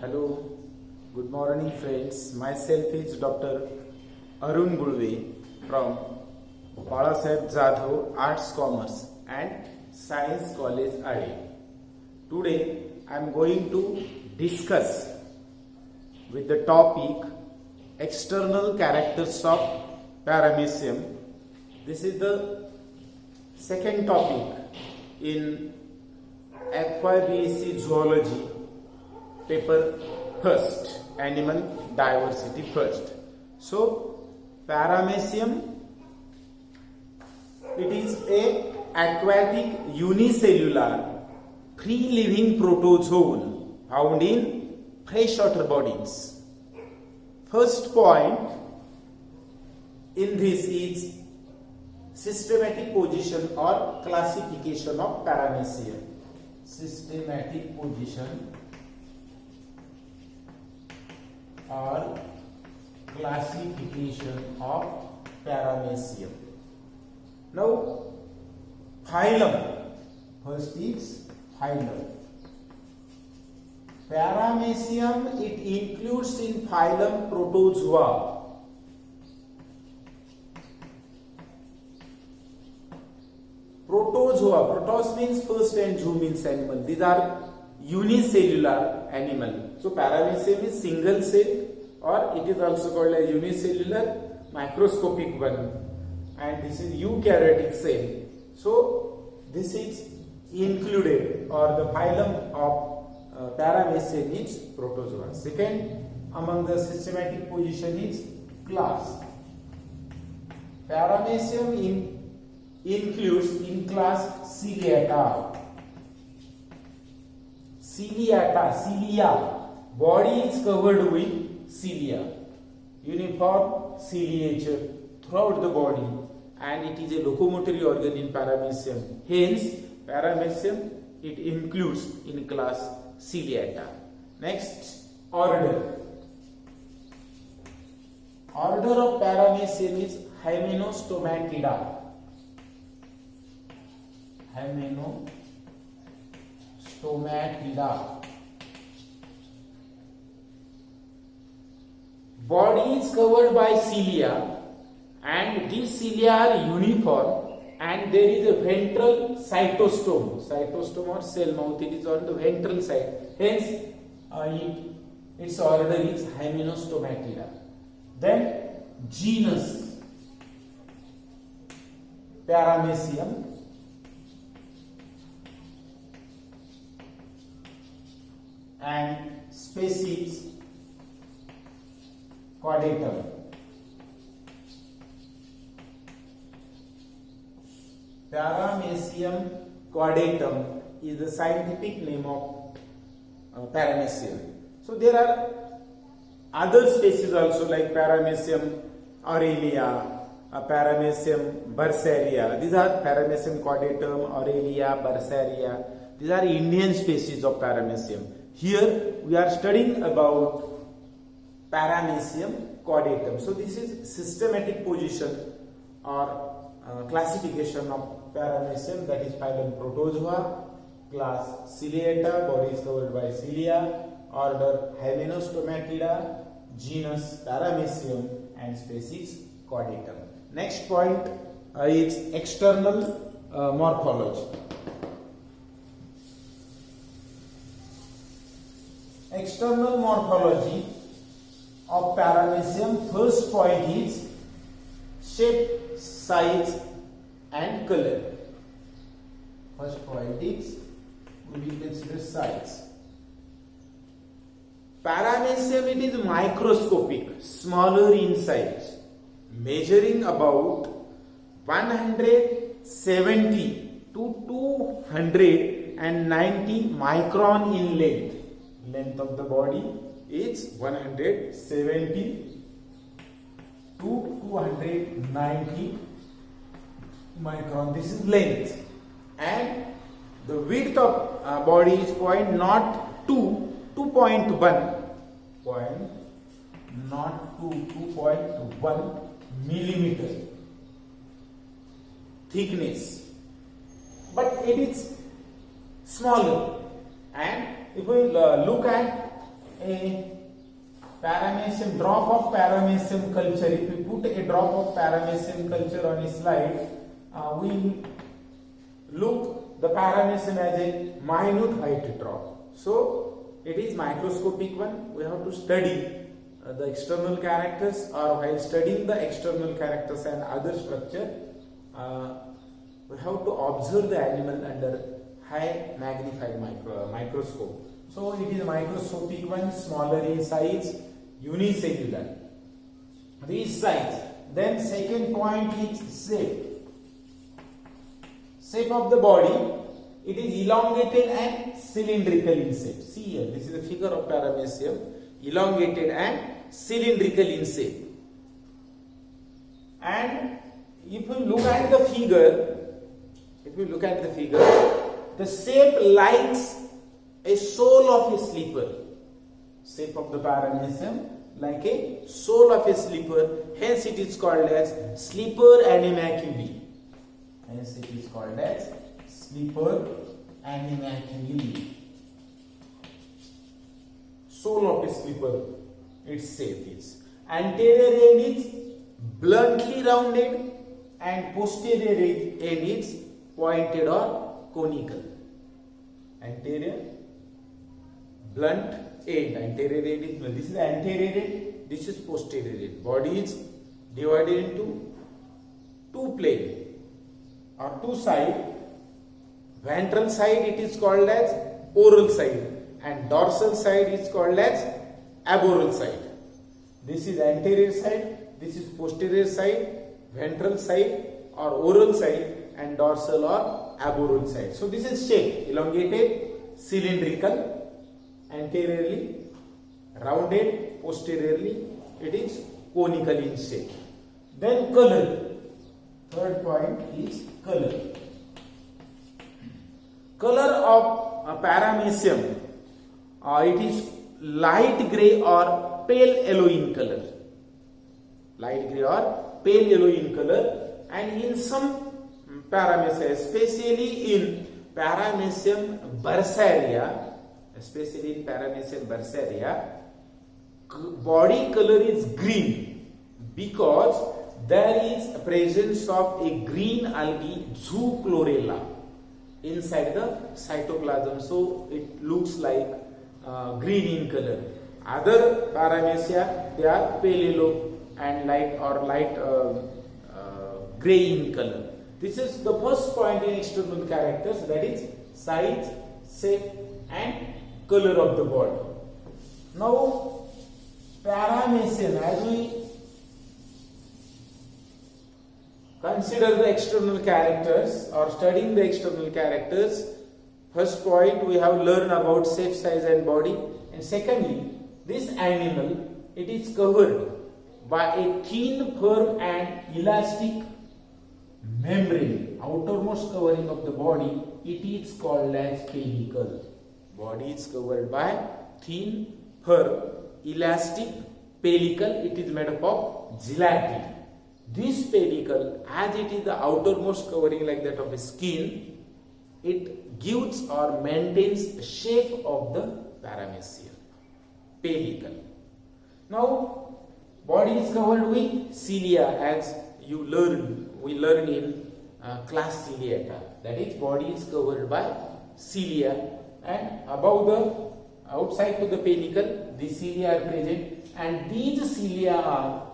Hello, good morning friends. Myself is Dr. Arun Gulave from Paramecium Arts, Commerce and Science College, Ade. Today I am going to discuss with the topic external characters of Paramecium. This is the second topic in F.Y.B.Sc. Zoology paper first, animal diversity first. So Paramecium, it is a aquatic unicellular free living protozoa found in freshwater bodies. First point in this is systematic position or classification of Paramecium. Systematic position or classification of Paramecium. Now, phylum. First is phylum. Paramecium, it includes in phylum Protozoa. Protozoa, protos means first and zoo means animal. These are unicellular animal. So Paramecium is single cell, or it is also called a unicellular microscopic one, and this is eukaryotic cell. So this is included, or the phylum of Paramecium is Protozoa. Second, among the systematic position is class. Paramecium includes in class Ciliata. Cilia. Body is covered with cilia. Uniform ciliature throughout the body, and it is a locomotory organ in Paramecium. Hence, Paramecium, it includes in class Ciliata. Next, order. Order of Paramecium is Hymenostomatidae. Body is covered by cilia, and these cilia are uniform, and there is a ventral cytostome. Cytostome or cell mouth, it is on the ventral side. Hence, its order is Hymenostomatidae. Then, genus Paramecium. And species Chordatum. Paramecium chordatum is the scientific name of Paramecium. So there are other species also like Paramecium aurelia, Paramecium bursaria. These are Paramecium chordatum, aurelia, bursaria. These are Indian species of Paramecium. Here we are studying about Paramecium chordatum. So this is systematic position or classification of Paramecium, that is phylum Protozoa, class Ciliata, body is covered by cilia, order Hymenostomatidae, genus Paramecium, and species Chordatum. Next point is external morphology. External morphology of Paramecium, first point is shape, size and color. First point is, we will consider size. Paramecium, it is microscopic, smaller in size, measuring about 170 to 290 micron in length. Length of the body is 170 to 290 micron. This is length, and the width of body is 2.1 millimeter thickness, but it is smaller. And if we look at a Paramecium, drop of Paramecium culture, if we put a drop of Paramecium culture on a slide, we look the Paramecium as a minute height drop. So it is microscopic one. We have to study the external characters, or while studying the external characters and other structure, we have to observe the animal under high magnified microscope. So it is a microscopic one, smaller in size, unicellular. This size. Then second point is shape. Shape of the body. It is elongated and cylindrical in shape. See here, this is the figure of Paramecium. Elongated and cylindrical in shape. And if you look at the figure, the shape likes a sole of a slipper. Shape of the Paramecium like a sole of a slipper. Hence it is called as slipper animaculi. Hence it is called as slipper animaculi. Sole of a slipper, its shape is. Anterior end is bluntly rounded and posterior end is pointed or conical. Anterior, blunt end. Anterior end is, this is anterior end, this is posterior end. Body is divided into two planes or two sides. Ventral side it is called as oral side, and dorsal side is called as aboral side. This is anterior side, this is posterior side, ventral side or oral side, and dorsal or aboral side. So this is shape: elongated, cylindrical, anteriorly rounded, posteriorly it is conical in shape. Then color. Third point is color. Color of a Paramecium, it is light grey or pale yellow in color. Light grey or pale yellow in color, and in some Paramecium, especially in Paramecium bursaria, body color is green because there is a presence of a green algae zoochlorella inside the cytoplasm, so it looks like green in color. Other Paramecium, they are pale yellow and light grey in color. This is the first point in external characters, that is size, shape and color of the body. Now Paramecium, as we consider the external characters or studying the external characters, first point we have learned about shape, size and body, and secondly, this animal, it is covered by a thin, firm and elastic membrane, outermost covering of the body. It is called as pellicle. Body is covered by thin, firm, elastic pellicle. It is made up of gelatin. This pellicle, as it is the outermost covering like that of a skin, it gives or maintains the shape of the Paramecium. Pellicle. Now, body is covered with cilia, as we learned in class ciliata. That is, body is covered by cilia, and above the outside to the pellicle, the cilia are present, and these cilia are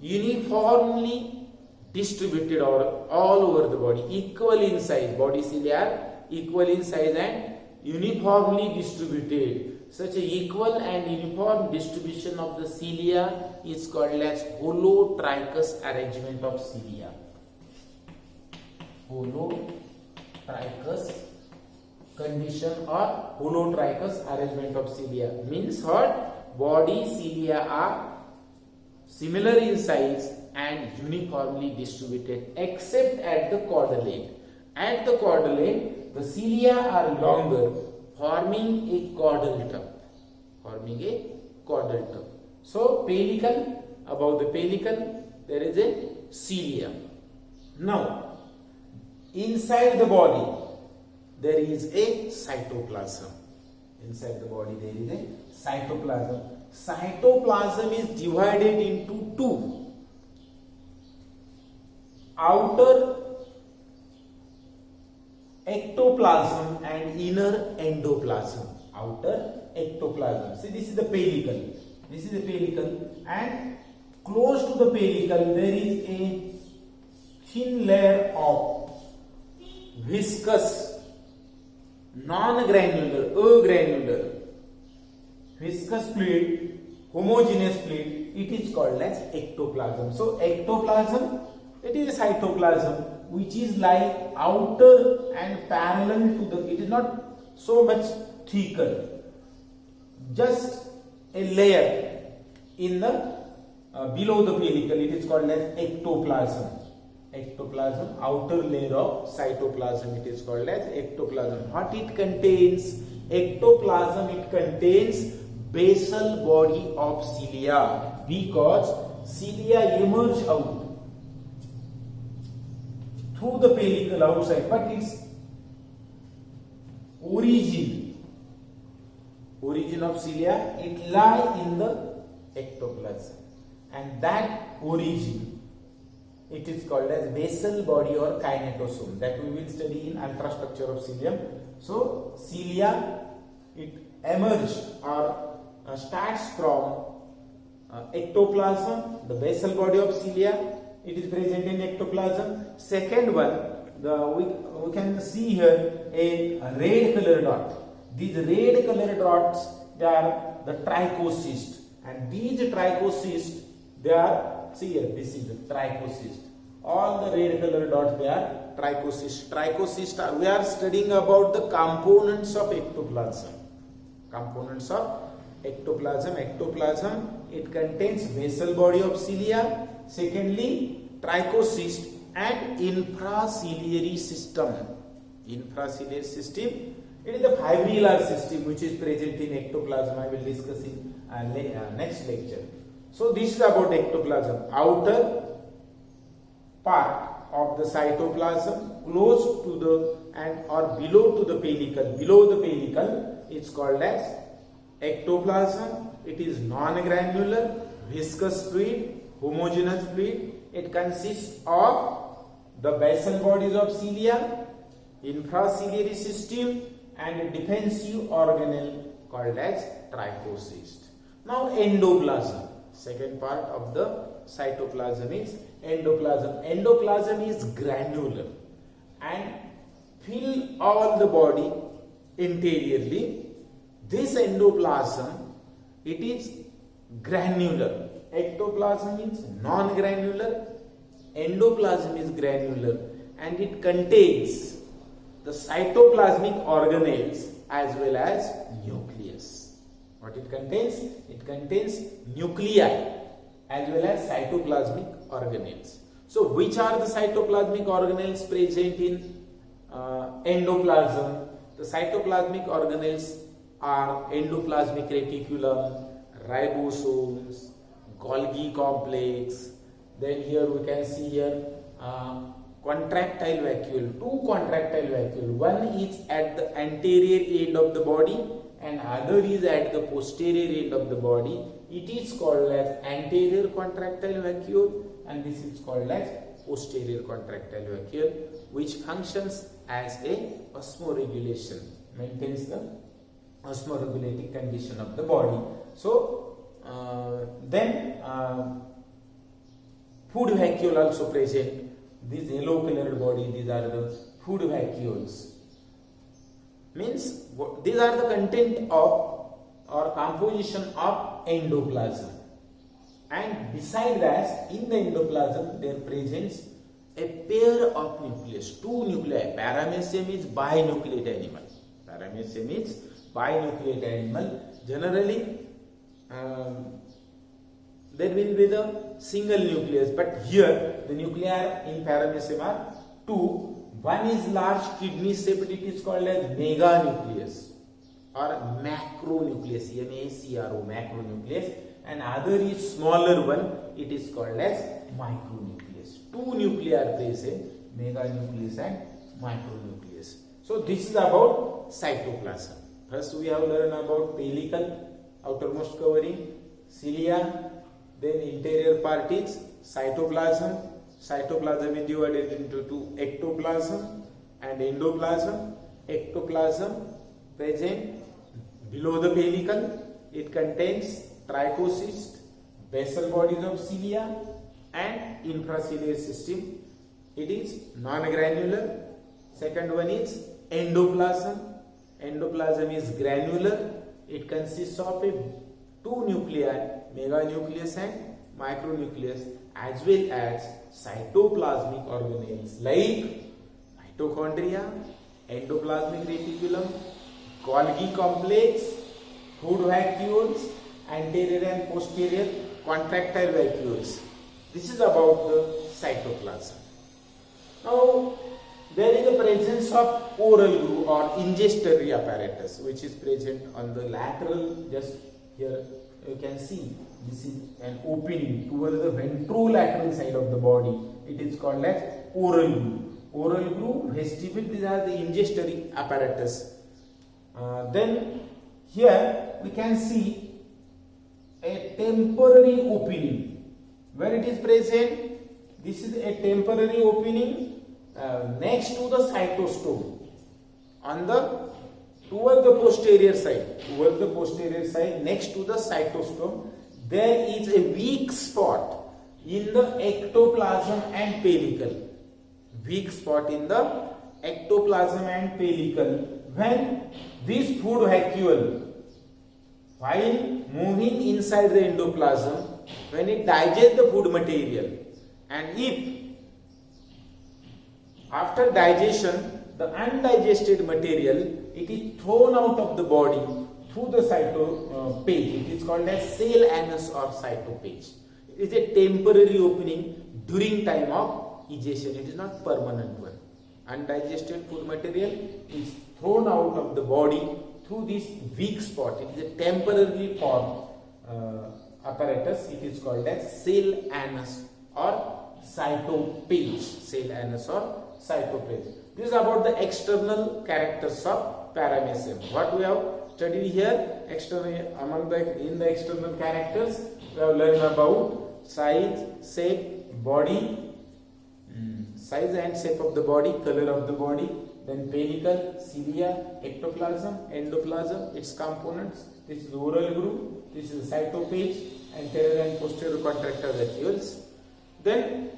uniformly distributed all over the body, equal in size. Body cilia are equal in size and uniformly distributed. Such a equal and uniform distribution of the cilia is called as holotrichous arrangement of cilia. Holotrichous condition or holotrichous arrangement of cilia means what? Body cilia are similar in size and uniformly distributed except at the caudal end. At the caudal end, the cilia are longer, forming a caudal tub. So pellicle, above the pellicle there is a cilia. Now inside the body there is a cytoplasm. Inside the body there is a cytoplasm. Cytoplasm is divided into two: outer ectoplasm and inner endoplasm. Outer ectoplasm. See, this is the pellicle. This is the pellicle, and close to the pellicle there is a thin layer of viscous, non-granular, agranular, viscous fluid, homogeneous fluid. It is called as ectoplasm. So ectoplasm, it is a cytoplasm which is like outer and parallel to the, it is not so much thicker, just a layer in the below the pellicle. It is called as ectoplasm. Ectoplasm, outer layer of cytoplasm, it is called as ectoplasm. What it contains? Ectoplasm, it contains basal body of cilia, because cilia emerge out through the pellicle outside, but its origin of cilia, it lie in the ectoplasm, and that origin, it is called as basal body or kinetosome, that we will study in ultrastructure of cilium. So cilia, it emerge or starts from ectoplasm, the basal body of cilia, it is present in ectoplasm. Second one, we can see here a red color dot. These red color dots, they are the trichocysts, and these trichocysts, they are, see here, this is the trichocyst. All the red color dots, they are trichocysts. Trichocysts are, we are studying about the components of ectoplasm. Components of ectoplasm. Ectoplasm, it contains basal body of cilia. Secondly, trichocyst and infraciliary system. Infraciliary system, it is the fibrillar system which is present in ectoplasm. I will discuss in next lecture. So this is about ectoplasm. Outer part of the cytoplasm, close to the and or below to the pellicle. Below the pellicle, it's called as ectoplasm. It is non-granular, viscous fluid, homogeneous fluid. It consists of the basal bodies of cilia, infraciliary system, and a defensive organelle called as trichocyst. Now endoplasm, second part of the cytoplasm is endoplasm. Endoplasm is granular and fill all the body interiorly. This endoplasm, it is granular. Ectoplasm is non-granular, endoplasm is granular, and it contains the cytoplasmic organelles as well as nucleus. What it contains? It contains nuclei as well as cytoplasmic organelles. So which are the cytoplasmic organelles present in endoplasm? The cytoplasmic organelles are endoplasmic reticulum, ribosomes, Golgi complex. Then here we can see here contractile vacuole, two contractile vacuole. One is at the anterior end of the body and other is at the posterior end of the body. It is called as anterior contractile vacuole and this is called as posterior contractile vacuole, which functions as a osmoregulation, maintains the osmoregulating condition of the body. So then food vacuole also present. This yellow colored body, these are the food vacuoles. Means these are the content of or composition of endoplasm. And beside that, in the endoplasm there presents a pair of nucleus, two nuclei. Paramecium is binucleate animal. Paramecium is binucleate animal. Generally there will be the single nucleus, but here the nuclei in Paramecium are two. One is large kidney shaped, it is called as meganucleus or macronucleus, M-A-C-R-O, macronucleus, and other is smaller one, it is called as micronucleus. Two nuclei are present, meganucleus and micronucleus. So this is about cytoplasm. First we have learned about pellicle, outermost covering, cilia, then interior part is cytoplasm. Cytoplasm is divided into two, ectoplasm and endoplasm. Ectoplasm present below the pellicle. It contains trichocyst, basal bodies of cilia and infraciliary system. It is non-granular. Second one is endoplasm. Endoplasm is granular. It consists of two nuclei, meganucleus and micronucleus, as well as cytoplasmic organelles like mitochondria, endoplasmic reticulum, Golgi complex, food vacuoles, anterior and posterior contractile vacuoles. This is about the cytoplasm. Now, there is a presence of oral groove or ingestatory apparatus, which is present on the lateral. Just here you can see this is an opening towards the ventrolateral side of the body. It is called as oral groove. Oral groove, vestibule, these are the ingestatory apparatus. Then here we can see a temporary opening. Where it is present? This is a temporary opening next to the cytostome on the toward the posterior side, next to the cytostome. There is a weak spot in the ectoplasm and pellicle. Weak spot in the ectoplasm and pellicle. When this food vacuole, while moving inside the endoplasm, when it digests the food material, and if after digestion the undigested material, it is thrown out of the body through the cytopage. It is called as cell anus or cytopage. It is a temporary opening during time of egestion. It is not permanent one. Undigested food material is thrown out of the body through this weak spot. It is a temporarily formed apparatus. It is called as cell anus or cytopage. Cell anus or cytopage. This is about the external characters of paramecium. What we have studied here, in the external characters, we have learned about size, shape, body, size and shape of the body, color of the body, then pellicle, cilia, ectoplasm, endoplasm, its components. This is oral groove, this is cytopage, anterior and posterior contractile vacuoles. Then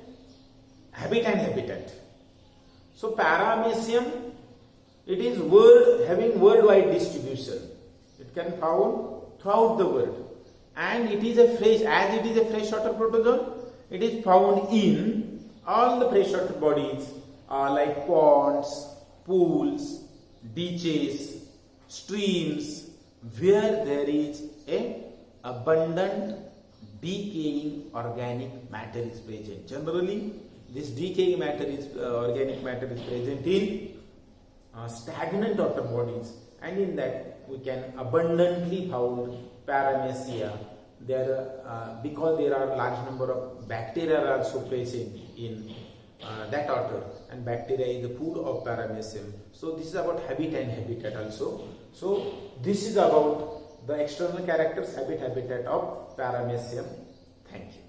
habit and habitat. So paramecium, it is having worldwide distribution. It can be found throughout the world, and it is a freshwater protozoan. It is found in all the freshwater bodies like ponds, pools, ditches, streams, where there is a abundant decaying organic matter is present. Generally, this decaying matter organic matter is present in stagnant water bodies, and in that we can abundantly found Paramecium. Because there are large number of bacteria are also present in that water, and bacteria is the food of Paramecium. So this is about habit and habitat also. So this is about the external characters, habitat of Paramecium. Thank you.